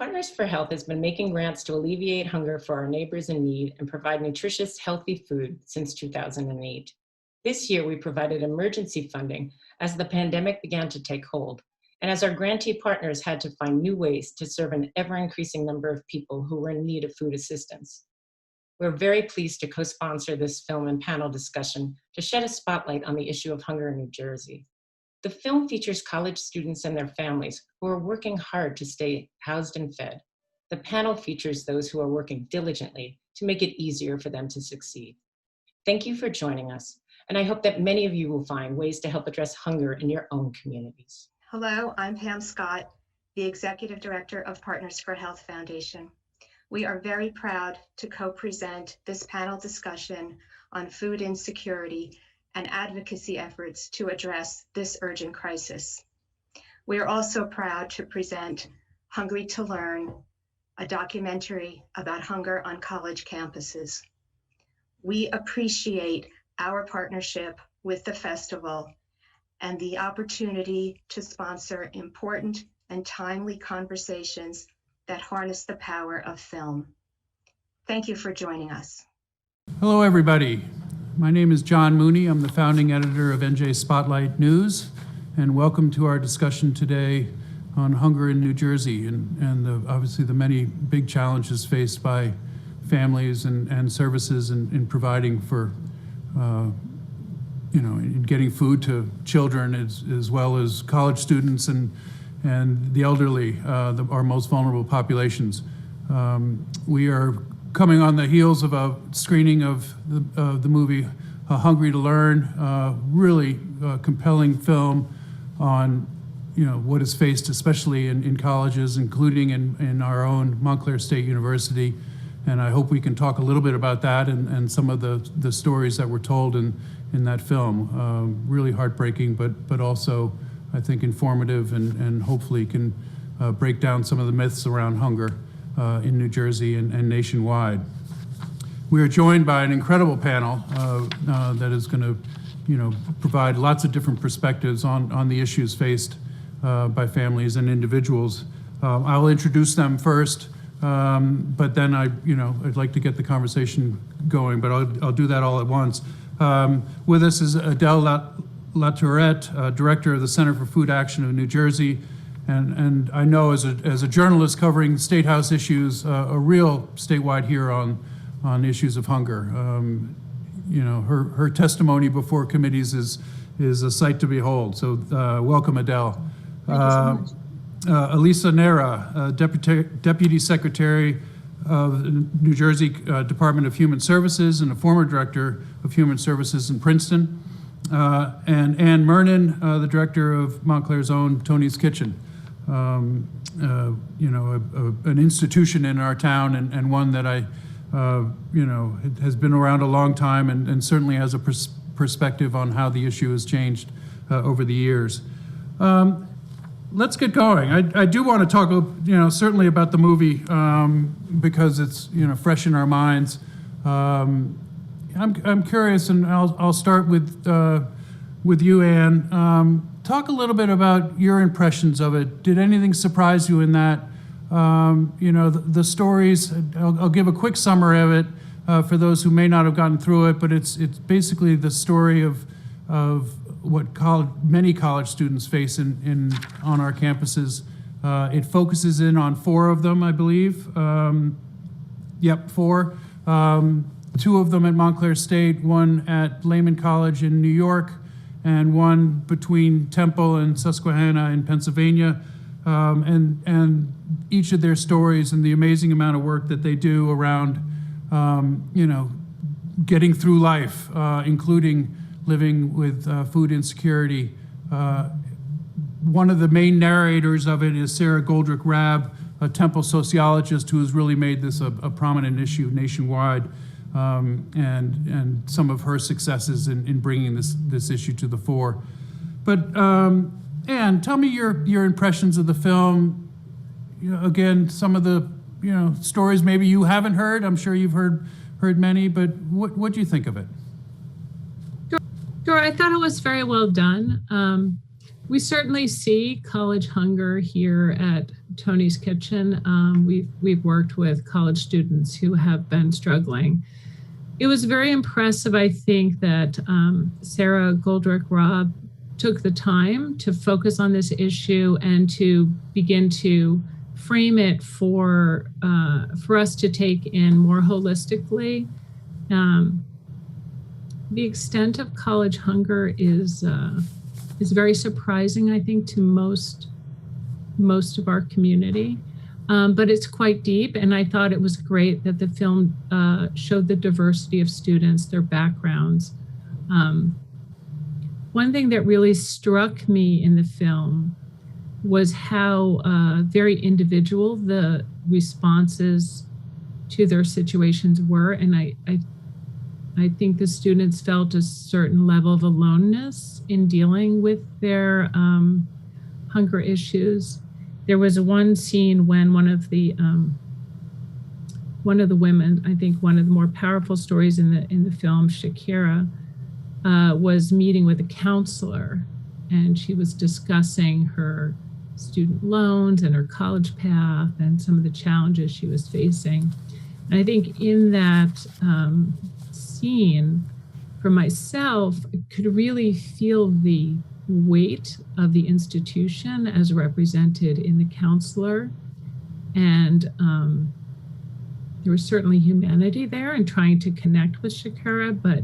Partners for Health has been making grants to alleviate hunger for our neighbors in need and provide nutritious, healthy food since 2008. This year, we provided emergency funding as the pandemic began to take hold, and as our grantee partners had to find new ways to serve an ever-increasing number of people who were in need of food assistance. We're very pleased to co-sponsor this film and panel discussion to shed a spotlight on the issue of hunger in New Jersey. The film features college students and their families who are working hard to stay housed and fed. The panel features those who are working diligently to make it easier for them to succeed. Thank you for joining us, and I hope that many of you will find ways to help address hunger in your own communities. Hello, I'm Pam Scott, the Executive Director of Partners for Health Foundation. We are very proud to co-present this panel discussion on food insecurity and advocacy efforts to address this urgent crisis. We are also proud to present Hungry to Learn, a documentary about hunger on college campuses. We appreciate our partnership with the festival and the opportunity to sponsor important and timely conversations that harness the power of film. Thank you for joining us. Hello, everybody. My name is John Mooney. I'm the founding editor of NJ Spotlight News, and welcome to our discussion today on hunger in New Jersey and obviously the many big challenges faced by families and services in providing for, in getting food to children as well as college students and the elderly, our most vulnerable populations. We are coming on the heels of a screening of the movie Hungry to Learn, really compelling film on what is faced, especially in colleges, including in our own Montclair State University. And I hope we can talk a little bit about that and some of the stories that were told in that film. Really heartbreaking, but also I think informative and hopefully can break down some of the myths around hunger in New Jersey and nationwide. We are joined by an incredible panel that is going to, provide lots of different perspectives on the issues faced by families and individuals. I'll introduce them first, but then I'd like to get the conversation going, but I'll do that all at once. With us is Adele La Tourette, Director of the Center for Food Action of New Jersey. And I know as a journalist covering State House issues, a real statewide hero on issues of hunger. Her testimony before committees is a sight to behold. So welcome, Adele. Thank you so much. Elisa Neira, Deputy Secretary of the New Jersey Department of Human Services and a former Director of Human Services in Princeton. And Mernin, the Director of Montclair's own Tony's Kitchen. An institution in our town and one that has been around a long time and certainly has a perspective on how the issue has changed over the years. Let's get going. I do want to talk, certainly about the movie because it's, fresh in our minds. I'm curious, and I'll start with you, Anne. Talk a little bit about your impressions of it. Did anything surprise you in that? The stories. I'll give a quick summary of it for those who may not have gotten through it. But it's basically the story of what many college students face on our campuses. It focuses in on 4 of them, I believe. 4. 2 of them at Montclair State, 1 at Lehman College in New York, and 1 between Temple and Susquehanna in Pennsylvania. And each of their stories and the amazing amount of work that they do around, getting through life, including living with food insecurity. One of the main narrators of it is Sarah Goldrick-Rab, a Temple sociologist who has really made this a prominent issue nationwide. And some of her successes in bringing this issue to the fore. But Anne, tell me your impressions of the film. Again, some of the stories maybe you haven't heard. I'm sure you've heard many, but what do you think of it? Sure, I thought it was very well done. We certainly see college hunger here at Tony's Kitchen. We've worked with college students who have been struggling. It was very impressive, I think, that Sarah Goldrick-Robb took the time to focus on this issue and to begin to frame it for us to take in more holistically. The extent of college hunger is very surprising, I think, to most of our community. But it's quite deep, and I thought it was great that the film showed the diversity of students, their backgrounds. One thing that really struck me in the film was how very individual the responses to their situations were, and I think the students felt a certain level of aloneness in dealing with their hunger issues. There was one scene when one of the women, I think one of the more powerful stories in the film, Shakira, was meeting with a counselor, and she was discussing her student loans and her college path and some of the challenges she was facing. And I think in that scene, for myself, I could really feel the weight of the institution as represented in the counselor. And there was certainly humanity there in trying to connect with Shakira, but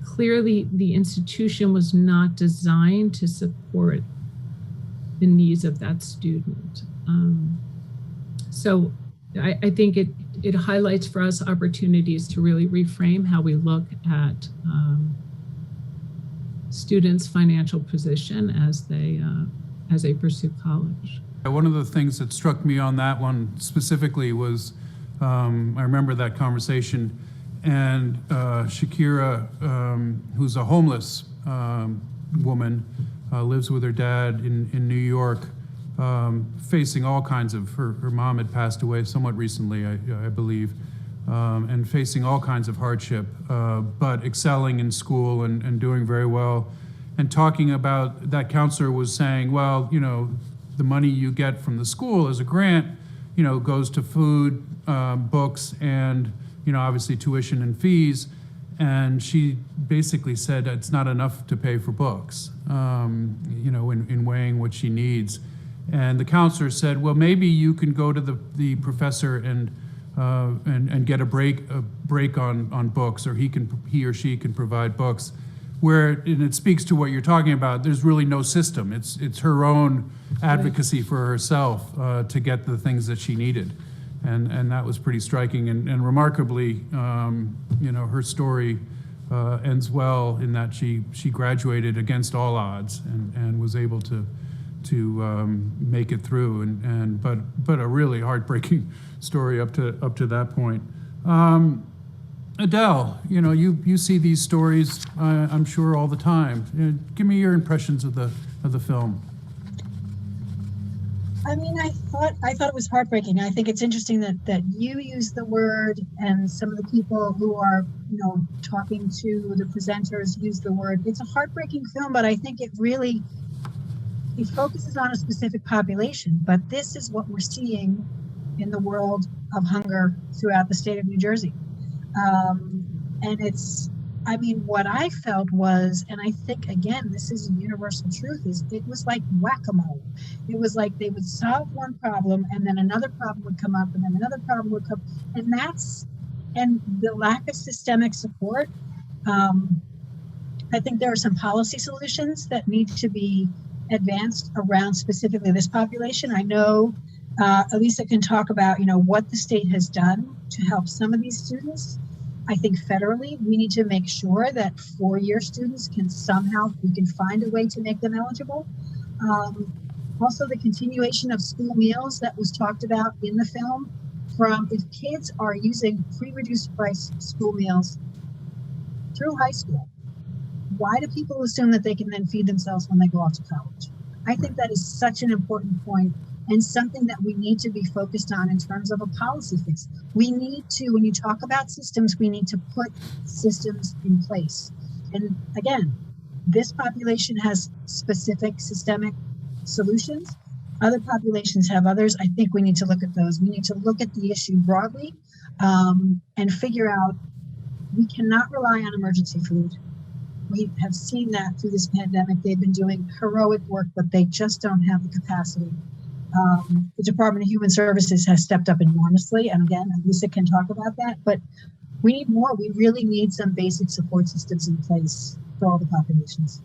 clearly the institution was not designed to support the needs of that student. So I think it highlights for us opportunities to really reframe how we look at students' financial position as they pursue college. One of the things that struck me on that one specifically was, I remember that conversation, and Shakira, who's a homeless woman, lives with her dad in New York, facing all kinds of, her mom had passed away somewhat recently, I believe, and facing all kinds of hardship, but excelling in school and doing very well. And talking about, that counselor was saying, well, you know, the money you get from the school as a grant, you know, goes to food, books, and, you know, obviously tuition and fees. And she basically said it's not enough to pay for books, you know, in weighing what she needs. And the counselor said, well, maybe you can go to the professor and get a break on books, or he or she can provide books. Where, and it speaks to what you're talking about, there's really no system. It's her own advocacy for herself to get the things that she needed. And that was pretty striking. And remarkably, you know, her story ends well in that she graduated against all odds and was able to make it through. But a really heartbreaking story up to that point. Adele, you know, you see these stories, I'm sure, all the time. Give me your impressions of the film. I mean, I thought it was heartbreaking. I think it's interesting that you use the word, and some of the people who are, you know, talking to the presenters use the word. It's a heartbreaking film, but I think it focuses on a specific population. But this is what we're seeing in the world of hunger throughout the state of New Jersey. And it's, I mean, what I felt was, and I think, again, this is a universal truth, is it was like whack-a-mole. It was like they would solve one problem, and then another problem would come up, and then another problem would come. And the lack of systemic support, I think there are some policy solutions that need to be advanced around specifically this population. I know Elisa can talk about, you know, what the state has done to help some of these students. I think federally, we need to make sure that four-year students we can find a way to make them eligible. Also, the continuation of school meals that was talked about in the film, if kids are using pre-reduced price school meals through high school, why do people assume that they can then feed themselves when they go off to college? I think that is such an important point, and something that we need to be focused on in terms of a policy fix. We need to, when you talk about systems, we need to put systems in place. And again, this population has specific systemic solutions. Other populations have others. I think we need to look at those. We need to look at the issue broadly and figure out we cannot rely on emergency food. We have seen that through this pandemic. They've been doing heroic work, but they just don't have the capacity. The Department of Human Services has stepped up enormously. And again, Elisa can talk about that, but we need more. We really need some basic support systems in place for all the populations.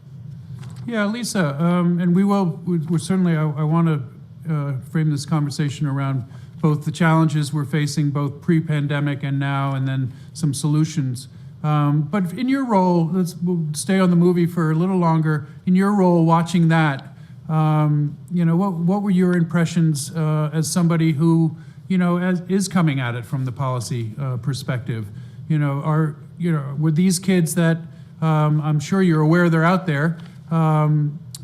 Yeah, Lisa, and we're certainly, I want to frame this conversation around both the challenges we're facing, both pre-pandemic and now, and then some solutions. But in your role, we'll stay on the movie for a little longer. In your role, watching that, what were your impressions as somebody who, is coming at it from the policy perspective? Were these kids that I'm sure you're aware they're out there?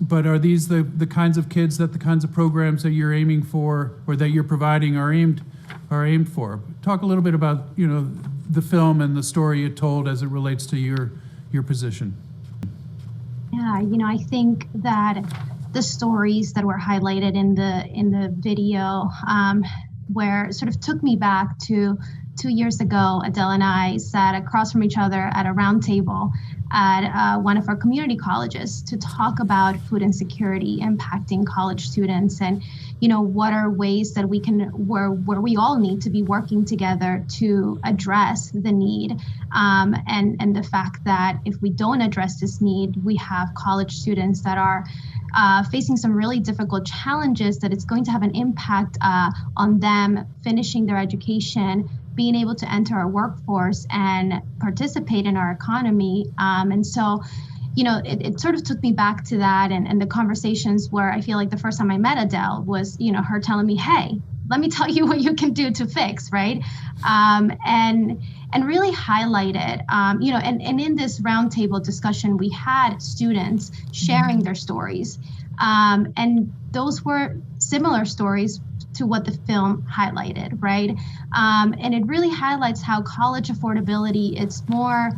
But are these the kinds of kids that the kinds of programs that you're aiming for or that you're providing are aimed for? Talk a little bit about the film and the story it told as it relates to your position. Yeah, I think that the stories that were highlighted in the video where it sort of took me back to 2 years ago. Adele and I sat across from each other at a round table at one of our community colleges to talk about food insecurity impacting college students, and what are ways that we can where we all need to be working together to address the need, and the fact that if we don't address this need, we have college students that are facing some really difficult challenges, that it's going to have an impact on them finishing their education, being able to enter our workforce and participate in our economy. And so, it sort of took me back to that and the conversations where I feel like the first time I met Adele was, her telling me, hey, let me tell you what you can do to fix, right? And really highlighted, and in this roundtable discussion, we had students sharing their stories. And those were similar stories to what the film highlighted, right? And it really highlights how college affordability, it's more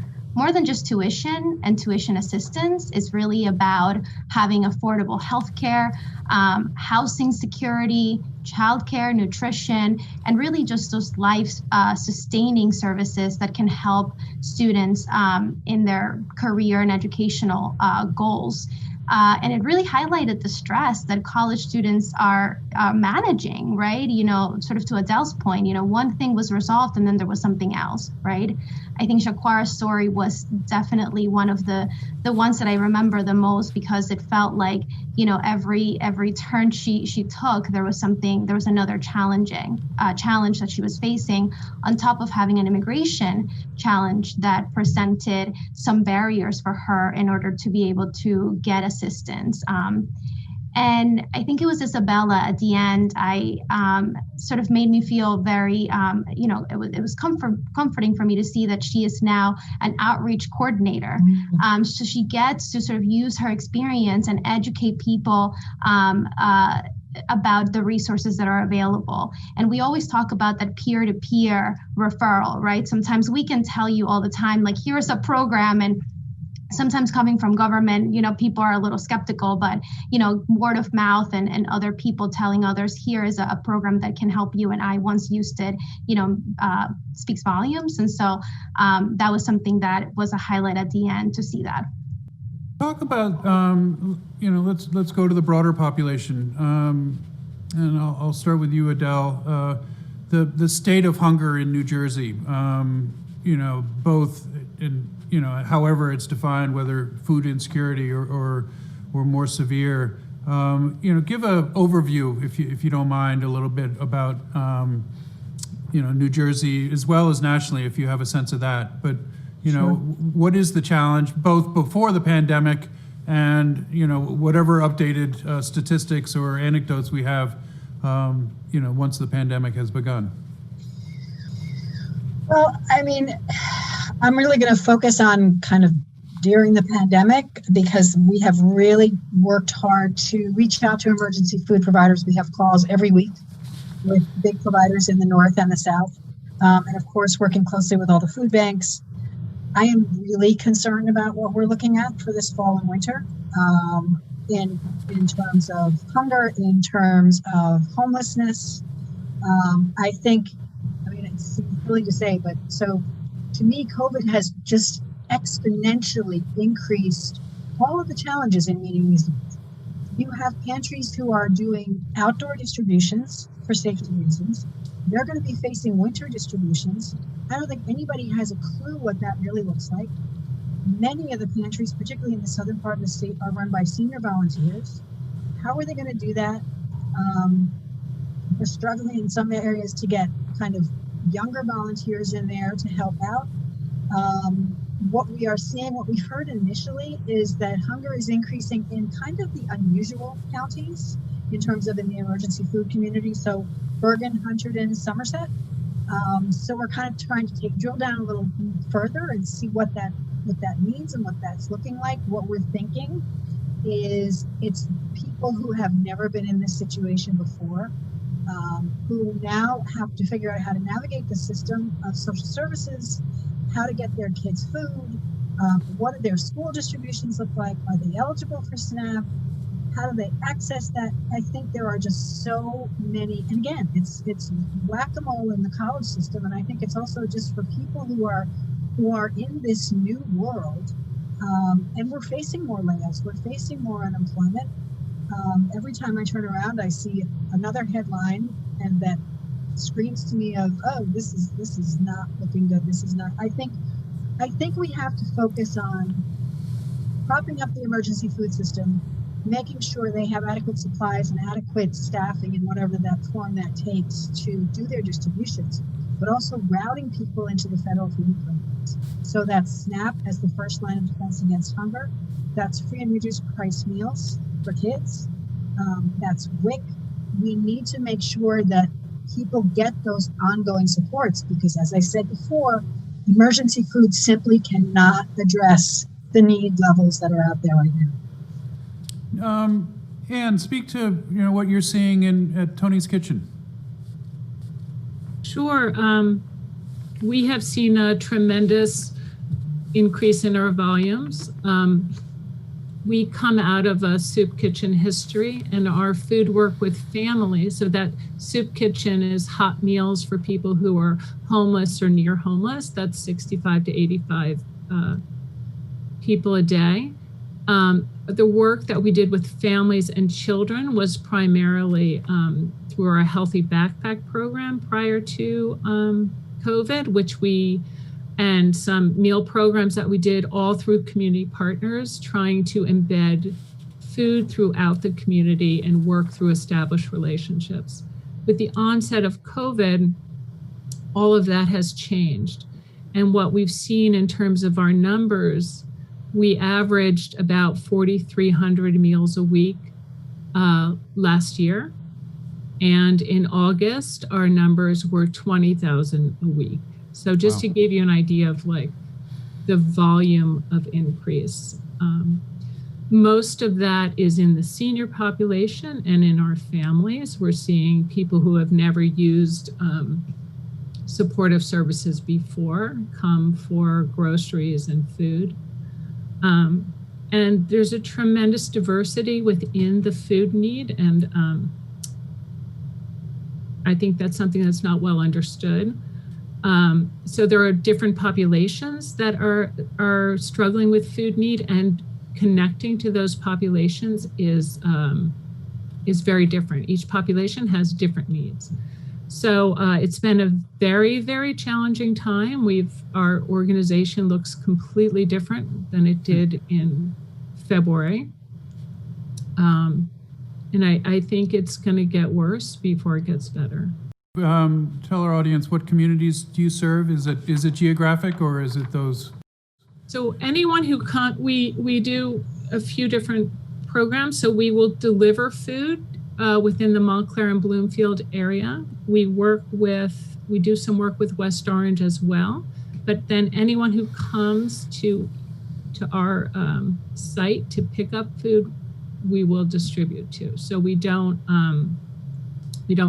than just tuition and tuition assistance. It's really about having affordable healthcare, housing security, childcare, nutrition, and really just those life sustaining services that can help students in their career and educational goals. And it really highlighted the stress that college students are managing, right? Sort of to Adele's point, one thing was resolved and then there was something else, right? I think Shaquara's story was definitely one of the ones that I remember the most, because it felt like, every turn she took, there was another challenge that she was facing, on top of having an immigration challenge that presented some barriers for her in order to be able to get assistance. And I think it was Isabella at the end, sort of made me feel very, it was comforting for me to see that she is now an outreach coordinator. So she gets to sort of use her experience and educate people about the resources that are available. And we always talk about that peer-to-peer referral, right? Sometimes we can tell you all the time, like, here's a program, and sometimes coming from government, people are a little skeptical, but, word of mouth and other people telling others, here is a program that can help you, and I once used it, speaks volumes. And so that was something that was a highlight at the end to see that. Talk about, let's go to the broader population. And I'll start with you, Adele. The state of hunger in New Jersey, both in, however it's defined, whether food insecurity or more severe. Give an overview, if you don't mind, a little bit about, New Jersey, as well as nationally, if you have a sense of that. But, Sure. What is the challenge, both before the pandemic and, whatever updated statistics or anecdotes we have, once the pandemic has begun? Well, I'm really going to focus on kind of during the pandemic, because we have really worked hard to reach out to emergency food providers. We have calls every week with big providers in the North and the South. And of course, working closely with all the food banks. I am really concerned about what we're looking at for this fall and winter, in terms of hunger, in terms of homelessness. I think, I mean, it's silly to say, but so to me, COVID has just exponentially increased all of the challenges in meeting these needs. You have pantries who are doing outdoor distributions for safety reasons. They're going to be facing winter distributions. I don't think anybody has a clue what that really looks like. Many of the pantries, particularly in the southern part of the state, are run by senior volunteers. How are they going to do that? We're struggling in some areas to get kind of younger volunteers in there to help out. What we are seeing, what we heard initially, is that hunger is increasing in kind of the unusual counties in terms of in the emergency food community. So Bergen, Hunterdon, Somerset. So we're kind of trying to drill down a little further and see what that means and what that's looking like. What we're thinking is it's people who have never been in this situation before, who now have to figure out how to navigate the system of social services, how to get their kids food, what do their school distributions look like, are they eligible for SNAP, how do they access that? I think there are just so many, and again, it's whack-a-mole in the college system, and I think it's also just for people who are in this new world, and we're facing more layoffs, we're facing more unemployment. Every time I turn around, I see another headline, and that screams to me of, oh, this is not looking good. This is not. I think we have to focus on propping up the emergency food system, making sure they have adequate supplies and adequate staffing in whatever that form that takes to do their distributions, but also routing people into the federal food programs. So that's SNAP as the first line of defense against hunger. That's free and reduced price meals for kids. That's WIC. We need to make sure that people get those ongoing supports, because as I said before, emergency food simply cannot address the need levels that are out there right now. Anne, speak to what you're seeing at Tony's Kitchen. Sure. We have seen a tremendous increase in our volumes. We come out of a soup kitchen history, and our food work with families. So that soup kitchen is hot meals for people who are homeless or near homeless. That's 65 to 85 people a day. The work that we did with families and children was primarily through our Healthy Backpack program prior to COVID, and some meal programs that we did all through community partners, trying to embed food throughout the community and work through established relationships. With the onset of COVID, all of that has changed. And what we've seen in terms of our numbers, we averaged about 4,300 meals a week last year. And in August, our numbers were 20,000 a week. So just to give you an idea of like the volume of increase. Most of that is in the senior population and in our families. We're seeing people who have never used supportive services before come for groceries and food. And there's a tremendous diversity within the food need. And I think that's something that's not well understood. So there are different populations that are struggling with food need, and connecting to those populations is very different. Each population has different needs. So it's been a very, very challenging time. Our organization looks completely different than it did in February. And I think it's going to get worse before it gets better. Tell our audience, what communities do you serve? Is it geographic, or is it those? So anyone who we do a few different programs. So we will deliver food within the Montclair and Bloomfield area. We do some work with West Orange as well. But then anyone who comes to our site to pick up food, we will distribute to. So we don't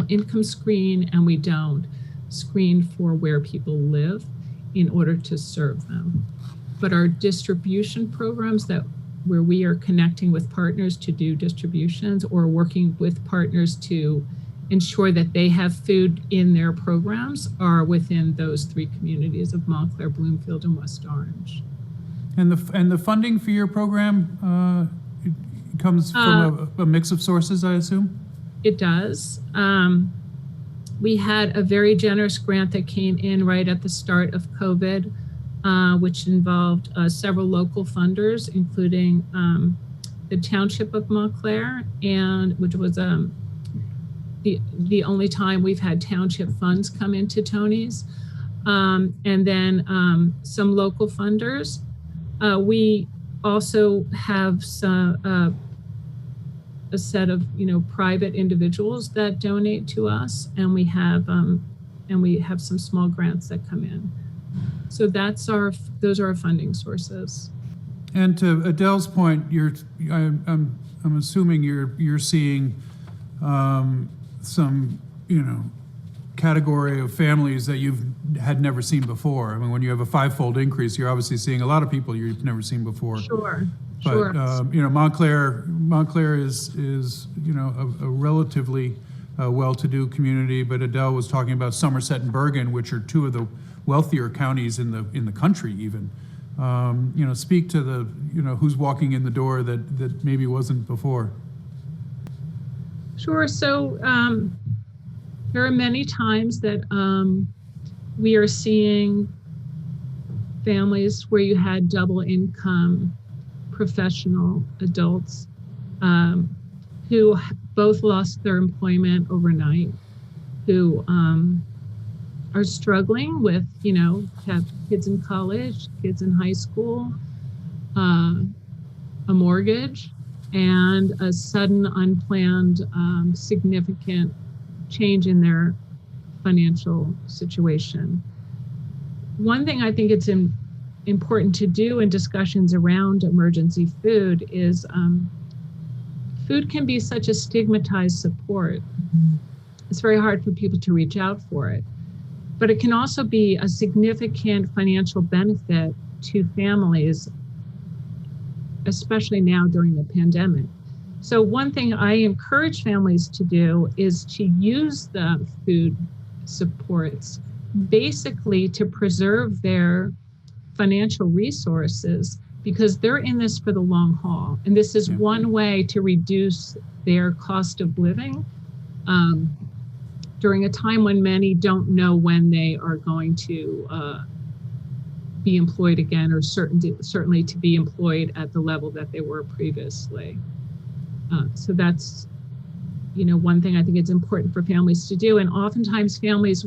income screen, and we don't screen for where people live in order to serve them. but our distribution programs where we are connecting with partners to do distributions or working with partners to ensure that they have food in their programs are within those 3 communities of Montclair, Bloomfield, and West Orange. And the funding for your program it comes from a mix of sources, I assume? It does. We had a very generous grant that came in right at the start of COVID, which involved several local funders, including the Township of Montclair, and which was the only time we've had township funds come into Tony's, and then some local funders. We also have some a set of private individuals that donate to us, and we have some small grants that come in. So those are our funding sources. And to Adele's point, I'm assuming you're seeing some category of families that you've had never seen before. I mean, when you have a 5-fold increase, you're obviously seeing a lot of people you've never seen before. Sure. But Montclair is a relatively well-to-do community. But Adele was talking about Somerset and Bergen, which are 2 of the wealthier counties in the country. Even speak to the who's walking in the door that maybe wasn't before. Sure. So there are many times that we are seeing families where you had double income professional adults who both lost their employment overnight, who are struggling with, have kids in college, kids in high school, a mortgage, and a sudden unplanned significant change in their financial situation. One thing I think it's important to do in discussions around emergency food is food can be such a stigmatized support. It's very hard for people to reach out for it, but it can also be a significant financial benefit to families, especially now during the pandemic. So one thing I encourage families to do is to use the food supports basically to preserve their financial resources, because they're in this for the long haul. And this is one way to reduce their cost of living during a time when many don't know when they are going to be employed again, or certainly to be employed at the level that they were previously. So that's, one thing I think it's important for families to do. And oftentimes families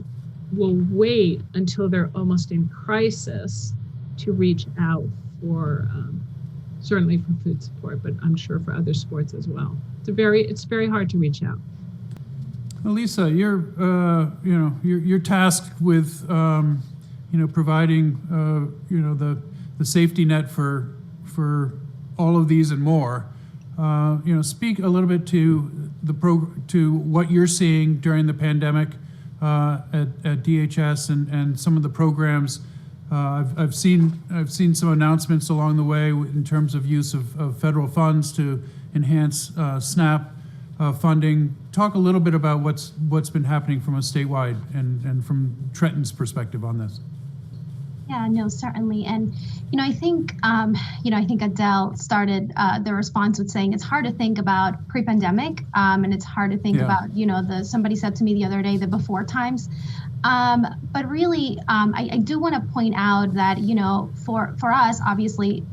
will wait until they're almost in crisis to reach out for, certainly for food support, but I'm sure for other sports as well. It's very hard to reach out. Elisa, you're tasked with, providing, the safety net for all of these and more. Speak a little bit to what you're seeing during the pandemic at DHS and some of the programs. I've seen some announcements along the way in terms of use of federal funds to enhance SNAP funding. Talk a little bit about what's been happening from a statewide and from Trenton's perspective on this. Yeah, no, certainly. And, I think Adele started the response with saying it's hard to think about pre-pandemic, and it's hard to think about, somebody said to me the other day, the before times. But really, I do want to point out that, for us, obviously,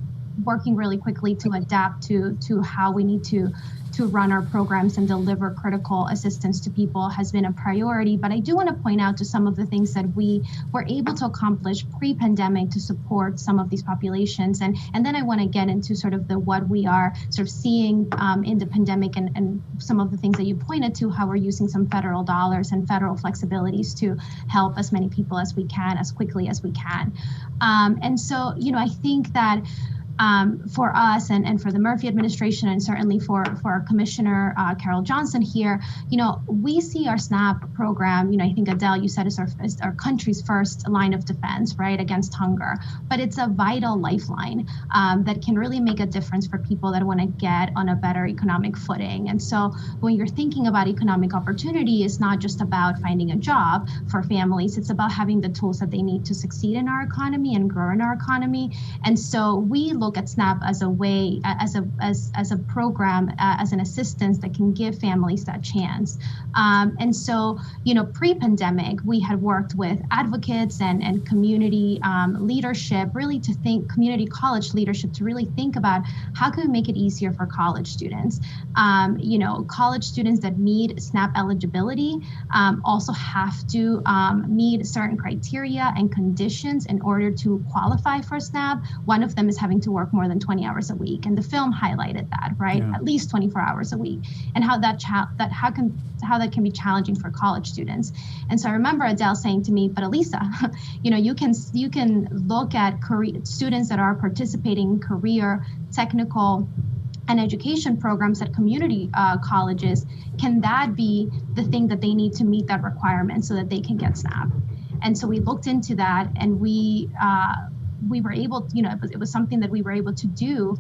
working really quickly to adapt to how we need to run our programs and deliver critical assistance to people has been a priority. But I do want to point out to some of the things that we were able to accomplish pre-pandemic to support some of these populations. And then I want to get into sort of what we are sort of seeing in the pandemic and some of the things that you pointed to, how we're using some federal dollars and federal flexibilities to help as many people as we can, as quickly as we can. And so, I think that for us and for the Murphy administration, and certainly for our Commissioner Carol Johnson here, we see our SNAP program, I think Adele, you said is our country's first line of defense, right, against hunger. But it's a vital lifeline that can really make a difference for people that want to get on a better economic footing. And so when you're thinking about economic opportunity, it's not just about finding a job for families. It's about having the tools that they need to succeed in our economy and grow in our economy. And so we look at SNAP as a way, as a program, as an assistance that can give families that chance. And so, pre-pandemic, we had worked with advocates and community leadership, really to think, community college leadership, to really think about how can we make it easier for college students. College students that need SNAP eligibility also have to meet certain criteria and conditions in order to qualify for SNAP. One of them is having to work more than 20 hours a week, and the film highlighted that, right? Yeah. At least 24 hours a week, and how that can be challenging for college students. And so I remember Adele saying to me, but Elisa, you can look at students that are participating in career, technical, and education programs at community colleges. Can that be the thing that they need to meet that requirement so that they can get SNAP? And so we looked into that, and we were able to, it was something that we were able to do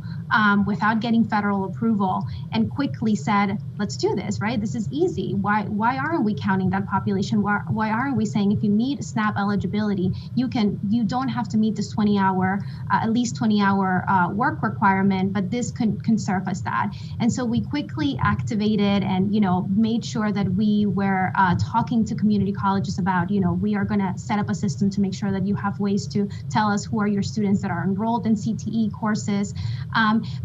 without getting federal approval, and quickly said, let's do this, right? This is easy. Why aren't we counting that population? Why aren't we saying if you meet SNAP eligibility, you don't have to meet this at least 20 hour work requirement, but this can serve as that. And so we quickly activated and, made sure that we were talking to community colleges about, we are going to set up a system to make sure that you have ways to tell us who are your students that are enrolled in CTE courses.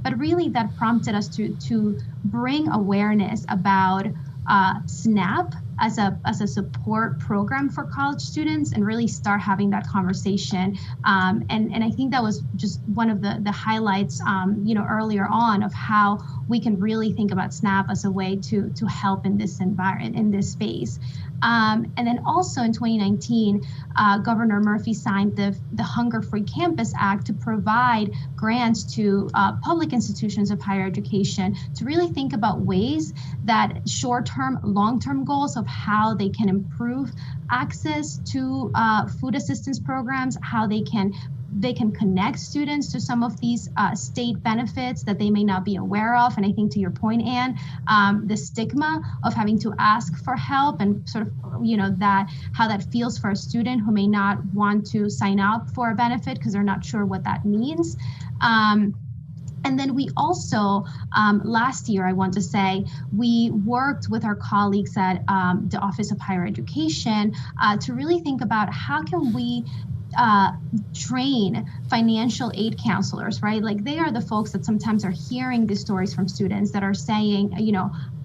But really that prompted us to bring awareness about SNAP as a support program for college students, and really start having that conversation. And I think that was just one of the highlights, earlier on, of how we can really think about SNAP as a way to help in this environment, in this space. And then also in 2019, Governor Murphy signed the Hunger-Free Campus Act to provide grants to public institutions of higher education to really think about ways that short-term, long-term goals of how they can improve access to food assistance programs, how they can connect students to some of these state benefits that they may not be aware of. And I think to your point, Anne, the stigma of having to ask for help, and sort of, how that feels for a student who may not want to sign up for a benefit because they're not sure what that means. And then we also, last year, I want to say, we worked with our colleagues at the Office of Higher Education to really think about how can we train financial aid counselors, right? Like, they are the folks that sometimes are hearing these stories from students that are saying,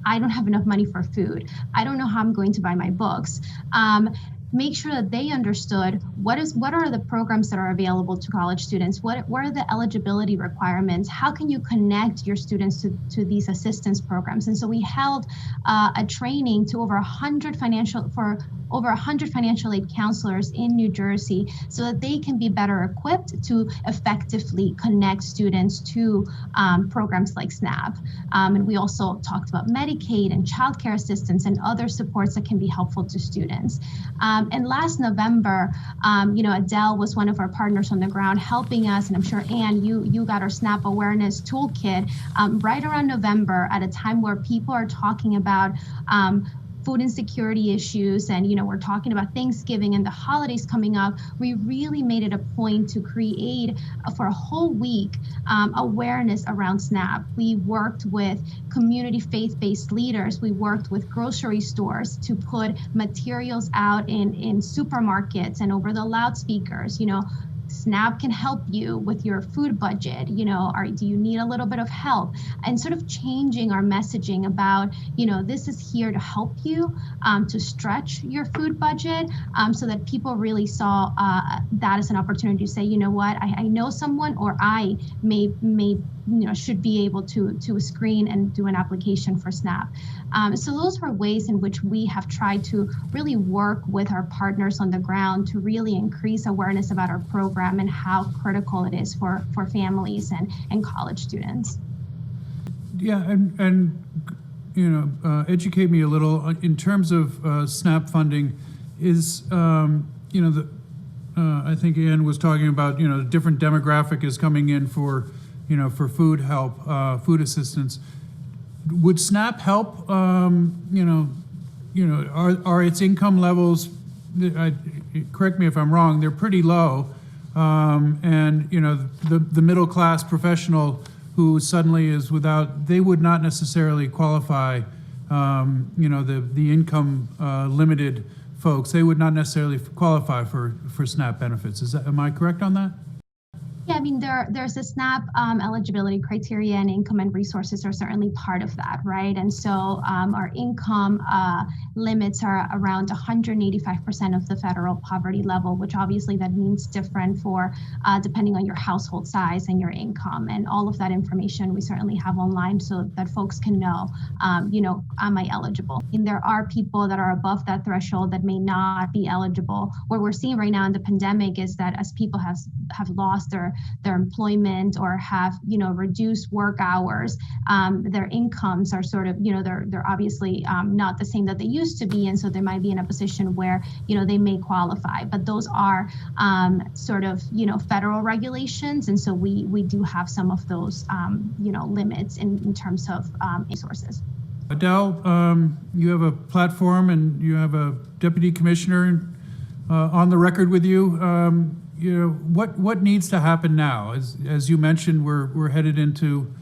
I don't have enough money for food. I don't know how I'm going to buy my books. Make sure that they understood what are the programs that are available to college students, what are the eligibility requirements, how can you connect your students to these assistance programs. And so we held a training to over 100 financial aid counselors in New Jersey, so that they can be better equipped to effectively connect students to programs like SNAP. And we also talked about Medicaid and childcare assistance and other supports that can be helpful to students. And last November, Adele was one of our partners on the ground helping us, and I'm sure, Anne, you got our SNAP awareness toolkit right around November, at a time where people are talking about food insecurity issues, and we're talking about Thanksgiving and the holidays coming up. We really made it a point to create for a whole week awareness around SNAP. We worked with community faith-based leaders. We worked with grocery stores to put materials out in supermarkets and over the loudspeakers. SNAP can help you with your food budget. Do you need a little bit of help? And sort of changing our messaging about, this is here to help you to stretch your food budget, so that people really saw that as an opportunity to say, you know what, I know someone, or I may should be able to screen and do an application for SNAP. So those were ways in which we have tried to really work with our partners on the ground to really increase awareness about our program and how critical it is for families and college students. Yeah, and educate me a little in terms of SNAP funding. Is I think Ann was talking about a different demographic is coming in for food help, food assistance. Would SNAP help? Are its income levels? Correct me if I'm wrong. They're pretty low, and the middle class professional who suddenly is without, they would not necessarily qualify. The income limited folks, they would not necessarily qualify for SNAP benefits. Am I correct on that? Yeah, I mean, there's a SNAP eligibility criteria, and income and resources are certainly part of that, right? And so our income limits are around 185% of the federal poverty level, which obviously that means different for depending on your household size and your income. And all of that information we certainly have online so that folks can know, am I eligible? And there are people that are above that threshold that may not be eligible. What we're seeing right now in the pandemic is that as people have lost their employment or have reduced work hours, their incomes are sort of they're obviously not the same that they used to be, and so they might be in a position where they may qualify, but those are sort of federal regulations, and so we do have some of those limits in terms of resources. Adele, you have a platform and you have a deputy commissioner on the record with you. What needs to happen now? As you mentioned, we're headed into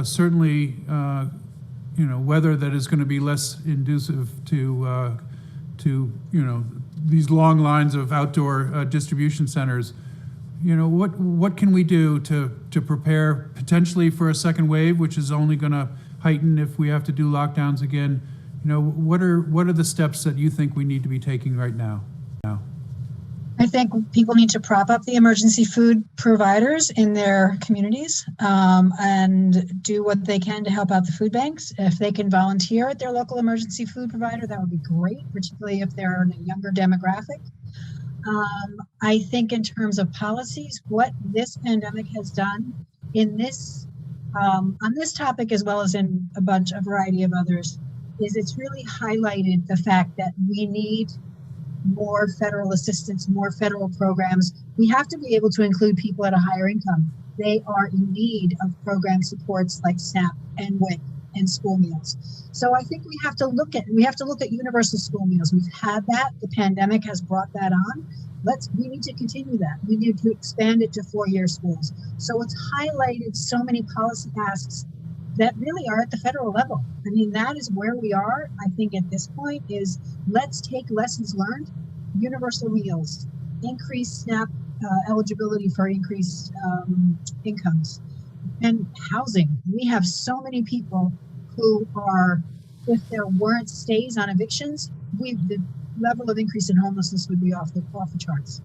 certainly weather that is going to be less conducive to these long lines of outdoor distribution centers. What can we do to prepare potentially for a second wave, which is only going to heighten if we have to do lockdowns again? What are the steps that you think we need to be taking right now? I think people need to prop up the emergency food providers in their communities and do what they can to help out the food banks. If they can volunteer at their local emergency food provider, that would be great, particularly if they're in a younger demographic. I think in terms of policies, what this pandemic has done in this on this topic, as well as in a variety of others, is it's really highlighted the fact that we need more federal assistance, more federal programs. We have to be able to include people at a higher income. They are in need of program supports like SNAP and WIC and school meals. So I think we have to look at universal school meals. We've had that. The pandemic has brought that on. We need to continue that. We need to expand it to 4-year schools. So it's highlighted so many policy asks that really are at the federal level. I mean, that is where we are, I think, at this point, is let's take lessons learned, universal meals, increased SNAP eligibility for increased incomes, and housing. We have so many people who are, if there weren't stays on evictions, the level of increase in homelessness would be off the charts.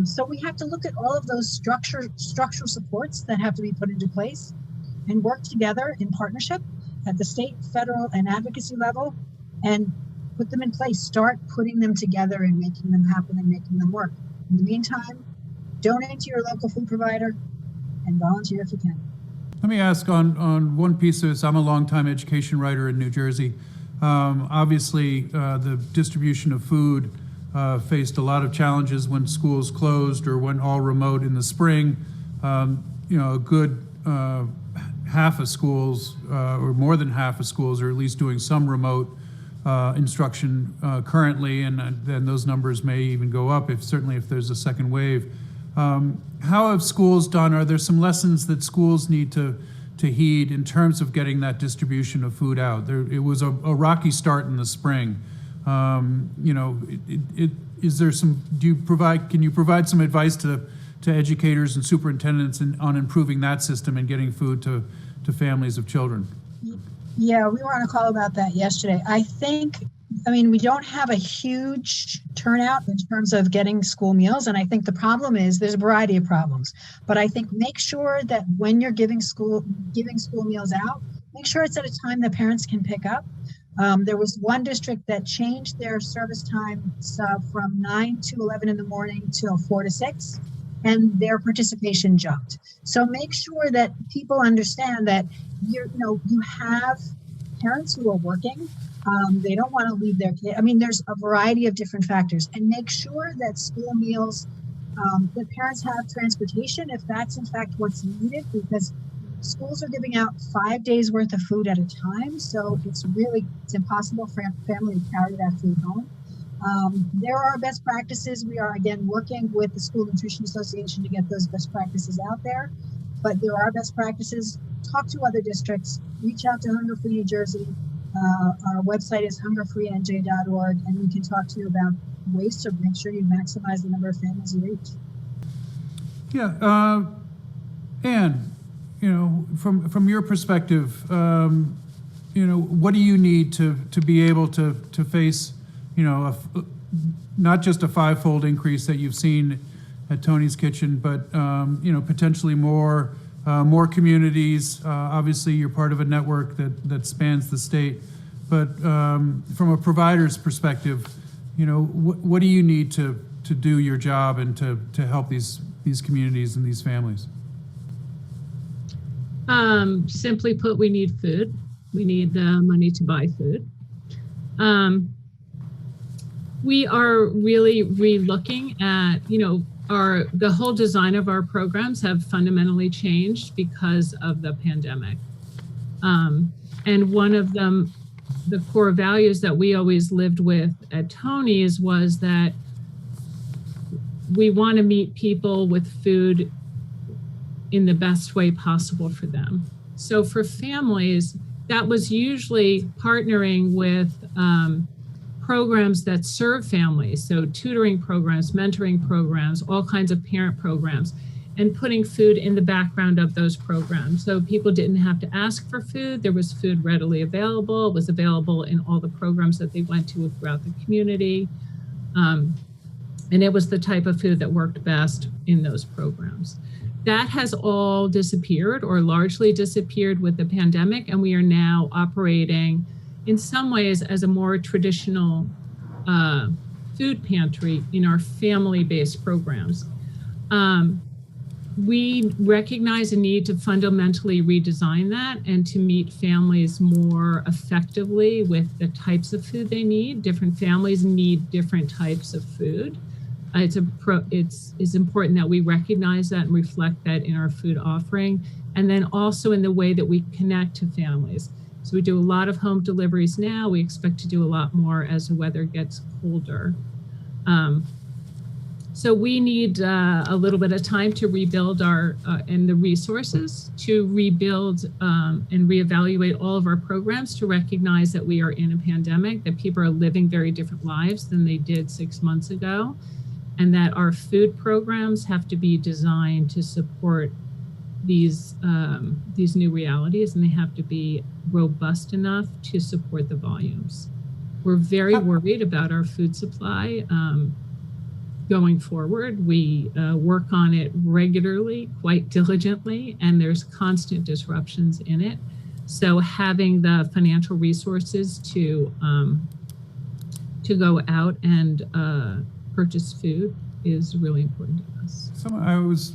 So we have to look at all of those structural supports that have to be put into place and work together in partnership at the state, federal, and advocacy level, and put them in place. Start putting them together and making them happen and making them work. In the meantime, donate to your local food provider and volunteer if you can. Let me ask on one piece of this. I'm a longtime education writer in New Jersey. Obviously, the distribution of food faced a lot of challenges when schools closed or went all remote in the spring. A good half of schools, or more than half of schools, are at least doing some remote instruction currently, and then those numbers may even go up certainly if there's a second wave. How have schools done? Are there some lessons that schools need to heed in terms of getting that distribution of food out? It was a rocky start in the spring. Is there some? Can you provide some advice to educators and superintendents on improving that system and getting food to families of children? Yeah, we were on a call about that yesterday. I think I mean, we don't have a huge turnout in terms of getting school meals. And I think the problem is there's a variety of problems, but I think make sure that when you're giving school meals out, make sure it's at a time that parents can pick up. There was one district that changed their service time from 9 to 11 in the morning till 4 to 6, and their participation jumped. So make sure that people understand that you have parents who are working. They don't want to leave their kid. I mean, there's a variety of different factors, and make sure that school meals, that parents have transportation if that's in fact what's needed, because schools are giving out 5 days worth of food at a time. So it's impossible for a family to carry that food home. There are best practices. We are again working with the School Nutrition Association to get those best practices out there, but there are best practices. Talk to other districts, reach out to Hunger Free New Jersey. Our website is hungerfreenj.org, and we can talk to you about ways to make sure you maximize the number of families you reach. Yeah, Anne, from your perspective, what do you need to be able to face, not just a 5-fold increase that you've seen at Tony's Kitchen, but potentially more communities. Obviously, you're part of a network that spans the state. But from a provider's perspective, what do you need to do your job and to help these communities and these families? Simply put, we need food. We need the money to buy food. We are really re-looking at, the whole design of our programs have fundamentally changed because of the pandemic. And one of them, the core values that we always lived with at Tony's was that we want to meet people with food in the best way possible for them. So for families, that was usually partnering with programs that serve families, so tutoring programs, mentoring programs, all kinds of parent programs, and putting food in the background of those programs. So people didn't have to ask for food. There was food readily available. It was available in all the programs that they went to throughout the community. And it was the type of food that worked best in those programs. That has all disappeared or largely disappeared with the pandemic, and we are now operating in some ways as a more traditional food pantry in our family-based programs. We recognize a need to fundamentally redesign that and to meet families more effectively with the types of food they need. Different families need different types of food. It's important that we recognize that and reflect that in our food offering, and then also in the way that we connect to families. So we do a lot of home deliveries now. We expect to do a lot more as the weather gets colder. So we need a little bit of time to rebuild and the resources to rebuild and reevaluate all of our programs to recognize that we are in a pandemic, that people are living very different lives than they did 6 months ago, and that our food programs have to be designed to support these new realities, and they have to be robust enough to support the volumes. We're very worried about our food supply going forward. We work on it regularly, quite diligently, and there's constant disruptions in it. So having the financial resources to go out and purchase food is really important to us. I was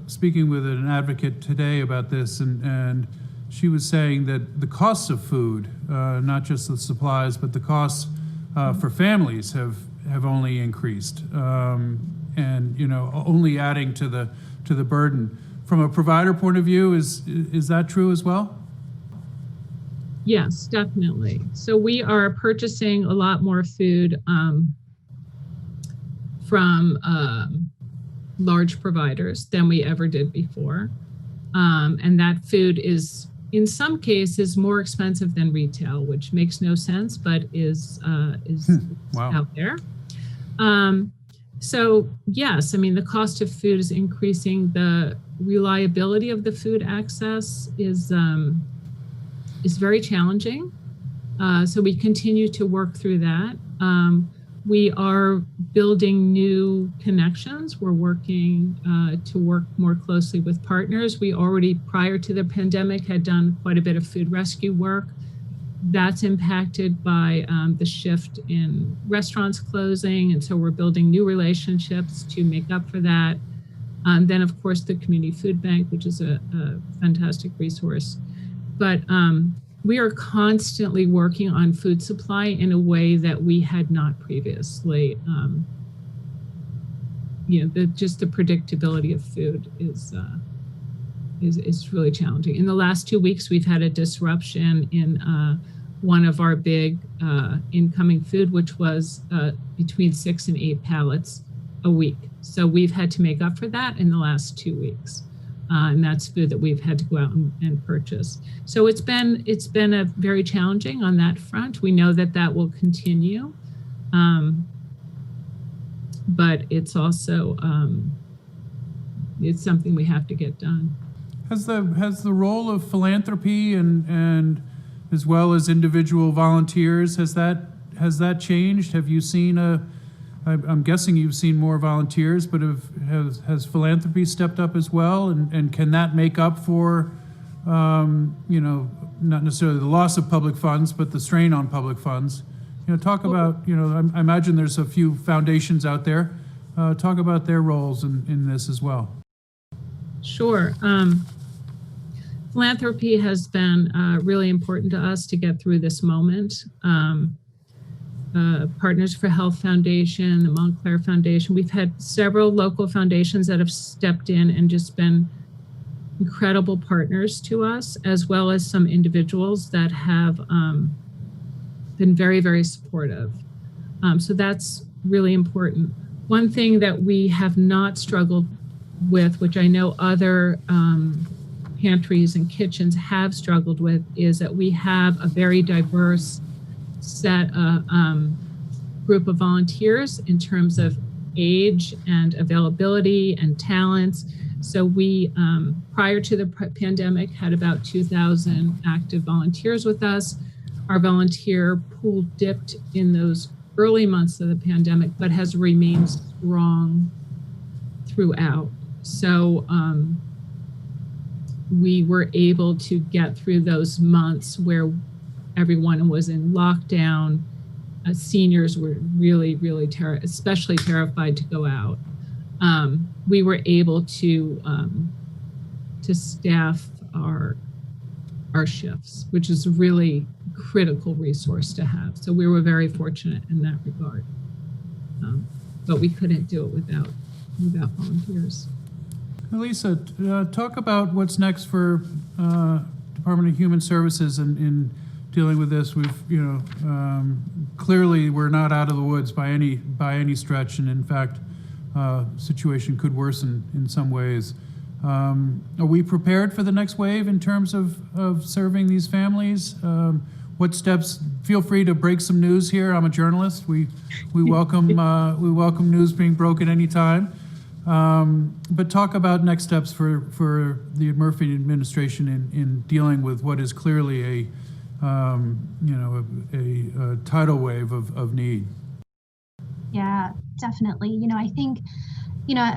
speaking with an advocate today about this, and she was saying that the costs of food, not just the supplies, but the costs for families have only increased, and only adding to the burden. From a provider point of view, is that true as well? Yes, definitely. So we are purchasing a lot more food from large providers than we ever did before. And that food is, in some cases, more expensive than retail, which makes no sense, but is wow. Out there. So yes, I mean, the cost of food is increasing. The reliability of the food access is very challenging. So we continue to work through that. We are building new connections. We're working to work more closely with partners. We already, prior to the pandemic, had done quite a bit of food rescue work. That's impacted by the shift in restaurants closing, and so we're building new relationships to make up for that. Then, of course, the Community Food Bank, which is a fantastic resource. But we are constantly working on food supply in a way that we had not previously. Just the predictability of food is really challenging. In the last 2 weeks, we've had a disruption in one of our big incoming food, which was between 6 and 8 pallets a week. So we've had to make up for that in the last 2 weeks. And that's food that we've had to go out and purchase. So it's been a very challenging on that front. We know that will continue, but it's also it's something we have to get done. Has the role of philanthropy and as well as individual volunteers, has that changed? Have you seen I'm guessing you've seen more volunteers, but has philanthropy stepped up as well? And can that make up for, not necessarily the loss of public funds, but the strain on public funds? Talk about, I imagine there's a few foundations out there. Talk about their roles in this as well. Sure. Philanthropy has been really important to us to get through this moment. Partners for Health Foundation, the Montclair Foundation. We've had several local foundations that have stepped in and just been incredible partners to us, as well as some individuals that have been very, very supportive. So that's really important. One thing that we have not struggled with, which I know other pantries and kitchens have struggled with, is that we have a very diverse set group of volunteers in terms of age and availability and talents. So we, prior to the pandemic, had about 2,000 active volunteers with us. Our volunteer pool dipped in those early months of the pandemic, but has remained strong throughout. So we were able to get through those months where everyone was in lockdown. Seniors were really, really especially terrified to go out. We were able to staff our shifts, which is a really critical resource to have. So we were very fortunate in that regard. But we couldn't do it without volunteers. Elisa, talk about what's next for Department of Human Services in dealing with this. We've, clearly we're not out of the woods by any stretch, and in fact, situation could worsen in some ways. Are we prepared for the next wave in terms of serving these families? What steps? Feel free to break some news here. I'm a journalist. We welcome news being broken anytime. But talk about next steps for the Murphy administration in dealing with what is clearly a tidal wave of need. Yeah, definitely. I think,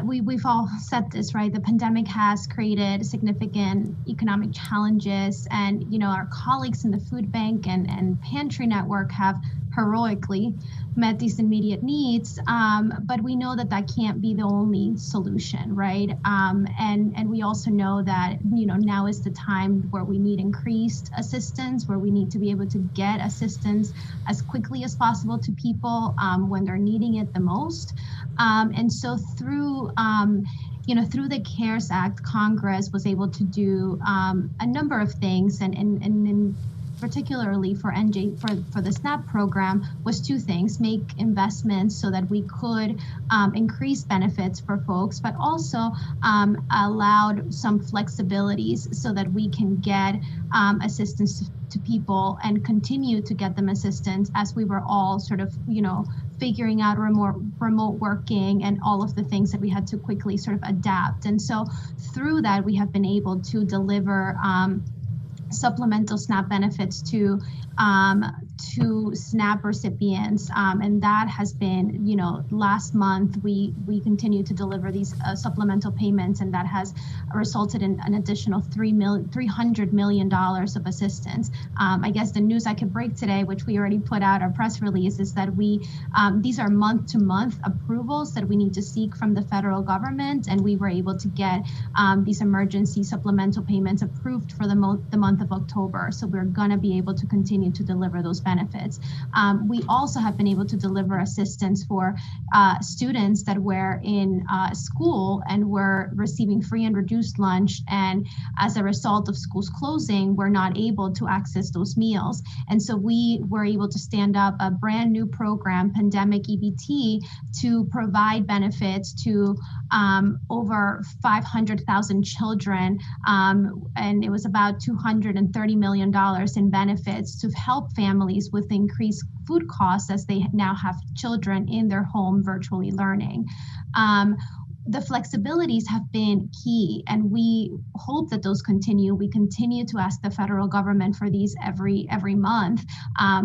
we've all said this, right? The pandemic has created significant economic challenges, and, our colleagues in the food bank and pantry network have heroically met these immediate needs, but we know that can't be the only solution, right? And we also know that, now is the time where we need increased assistance, where we need to be able to get assistance as quickly as possible to people when they're needing it the most. And so through the CARES Act, Congress was able to do a number of things, and particularly for the SNAP program, was two things: make investments so that we could increase benefits for folks, but also allowed some flexibilities so that we can get assistance to people and continue to get them assistance as we were all sort of, figuring out remote working and all of the things that we had to quickly sort of adapt. And so through that, we have been able to deliver supplemental SNAP benefits to to SNAP recipients, and that has been, last month we continue to deliver these supplemental payments, and that has resulted in an additional $300 million of assistance. I guess the news I could break today, which we already put out our press release, is that these are month-to-month approvals that we need to seek from the federal government, and we were able to get these emergency supplemental payments approved for the month of October. So we're going to be able to continue to deliver those benefits. We also have been able to deliver assistance for students that were in school and were receiving free and reduced lunch, and as a result of schools closing, were not able to access those meals. And so we were able to stand up a brand new program, Pandemic EBT, to provide benefits to over 500,000 children, and it was about $230 million in benefits to help families with increased food costs as they now have children in their home virtually learning. The flexibilities have been key, and we hope that those continue. We continue to ask the federal government for these every month,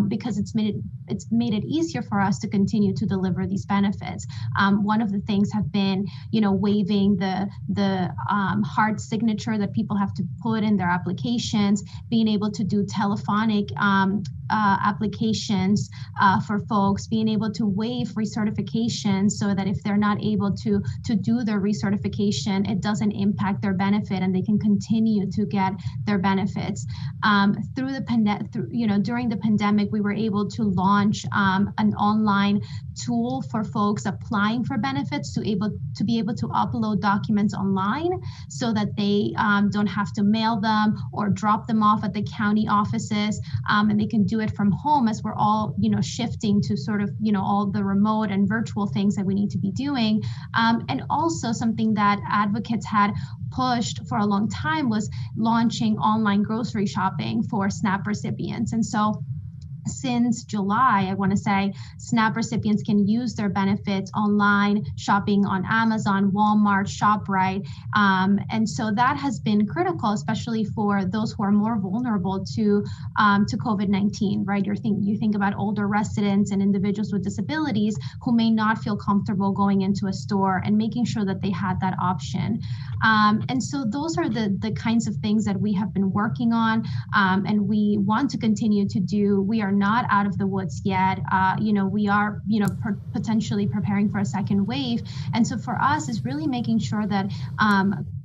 because it's made it easier for us to continue to deliver these benefits. One of the things have been, waiving the hard signature that people have to put in their applications, being able to do telephonic applications for folks, being able to waive recertification so that if they're not able to do their recertification, it doesn't impact their benefit and they can continue to get their benefits. During the pandemic, we were able to launch an online tool for folks applying for benefits to be able to upload documents online so that they don't have to mail them or drop them off at the county offices, and they can do it from home as we're all shifting to sort of all the remote and virtual things that we need to be doing. And also something that advocates had pushed for a long time was launching online grocery shopping for SNAP recipients. And so since July, I want to say, SNAP recipients can use their benefits online, shopping on Amazon, Walmart, ShopRite. And so that has been critical, especially for those who are more vulnerable to COVID-19, right? You think about older residents and individuals with disabilities who may not feel comfortable going into a store, and making sure that they had that option. And so those are the kinds of things that we have been working on, and we want to continue to do. We are not out of the woods yet. We are, potentially preparing for a second wave. And so for us, is really making sure that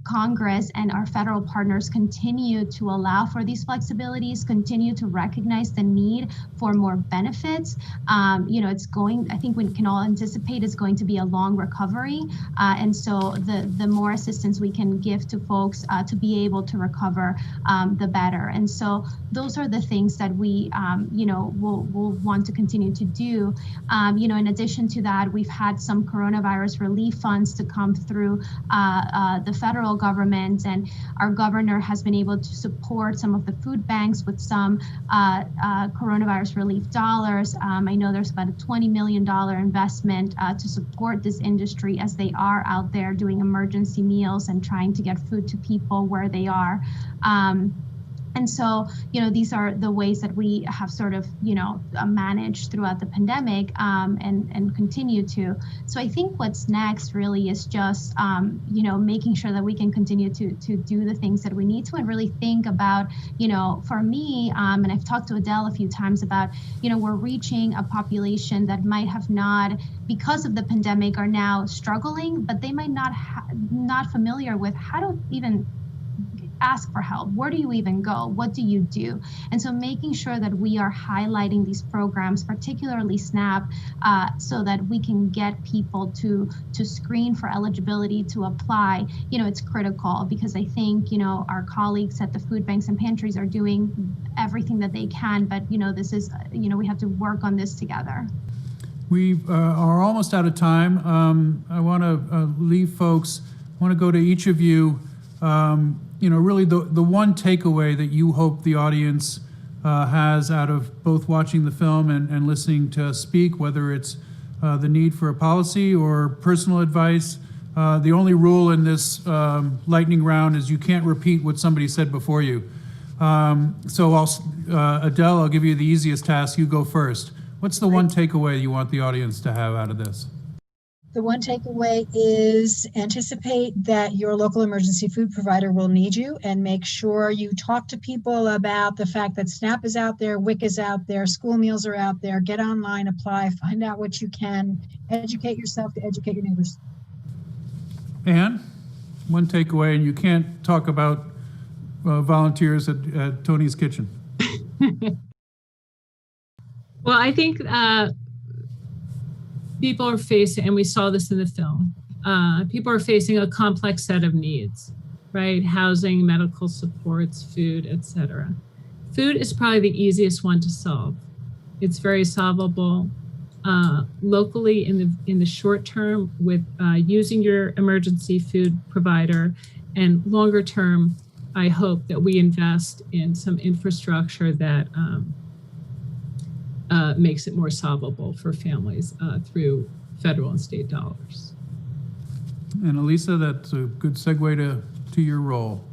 Congress and our federal partners continue to allow for these flexibilities, continue to recognize the need for more benefits. I think we can all anticipate it's going to be a long recovery. And so the more assistance we can give to folks to be able to recover, the better. And so those are the things that we, will want to continue to do. In addition to that, we've had some coronavirus relief funds to come through the federal government, and our governor has been able to support some of the food banks with some coronavirus relief dollars. I know there's about a $20 million investment to support this industry as they are out there doing emergency meals and trying to get food to people where they are. And so, these are the ways that we have sort of, managed throughout the pandemic, and continue to. So I think what's next really is just, making sure that we can continue to do the things that we need to, and really think about, for me, and I've talked to Adele a few times about, we're reaching a population that might have not, because of the pandemic, are now struggling, but they might not familiar with how to even ask for help. Where do you even go? What do you do? And so making sure that we are highlighting these programs, particularly SNAP, so that we can get people to screen for eligibility to apply, it's critical, because I think, our colleagues at the food banks and pantries are doing everything that they can, but, this is, we have to work on this together. We are almost out of time. I want to leave folks, I want to go to each of you. Really the one takeaway that you hope the audience has out of both watching the film and listening to us speak, whether it's the need for a policy or personal advice. The only rule in this lightning round is you can't repeat what somebody said before you. So Adele, I'll give you the easiest task. You go first. What's the one takeaway you want the audience to have out of this? The one takeaway is anticipate that your local emergency food provider will need you, and make sure you talk to people about the fact that SNAP is out there, WIC is out there, school meals are out there. Get online, apply, find out what you can, educate yourself to educate your neighbors. Anne, one takeaway, and you can't talk about volunteers at Tony's Kitchen. Well, I think people are facing, and we saw this in the film, people are facing a complex set of needs, right? Housing, medical supports, food, etc. Food is probably the easiest one to solve. It's very solvable locally in the short term with using your emergency food provider, and longer term, I hope that we invest in some infrastructure that makes it more solvable for families through federal and state dollars. And Elisa, that's a good segue to your role.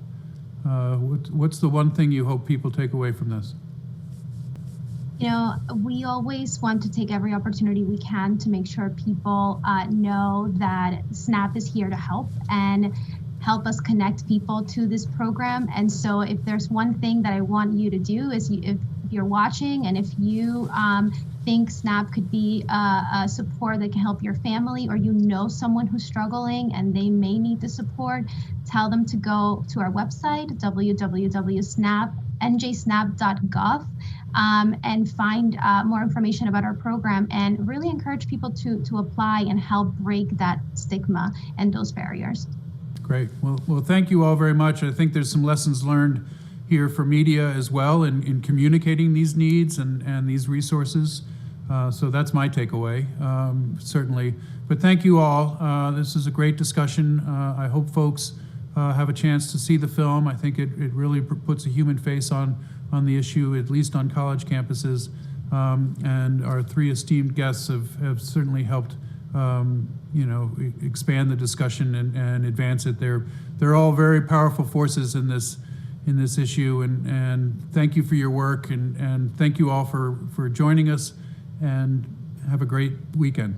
What's the one thing you hope people take away from this? You know, we always want to take every opportunity we can to make sure people know that SNAP is here to help and help us connect people to this program. And so if there's one thing that I want you to do is if you're watching and if you think SNAP could be a support that can help your family, or you know someone who's struggling and they may need the support, tell them to go to our website, www.njsnap.gov, and find more information about our program, and really encourage people to apply and help break that stigma and those barriers. Great. Well, thank you all very much. I think there's some lessons learned here for media as well in communicating these needs and these resources. So that's my takeaway, certainly. But thank you all. This is a great discussion. I hope folks have a chance to see the film. I think it really puts a human face on the issue, at least on college campuses. And our three esteemed guests have certainly helped expand the discussion and advance it. They're all very powerful forces in this issue, and thank you for your work, and thank you all for joining us, and have a great weekend.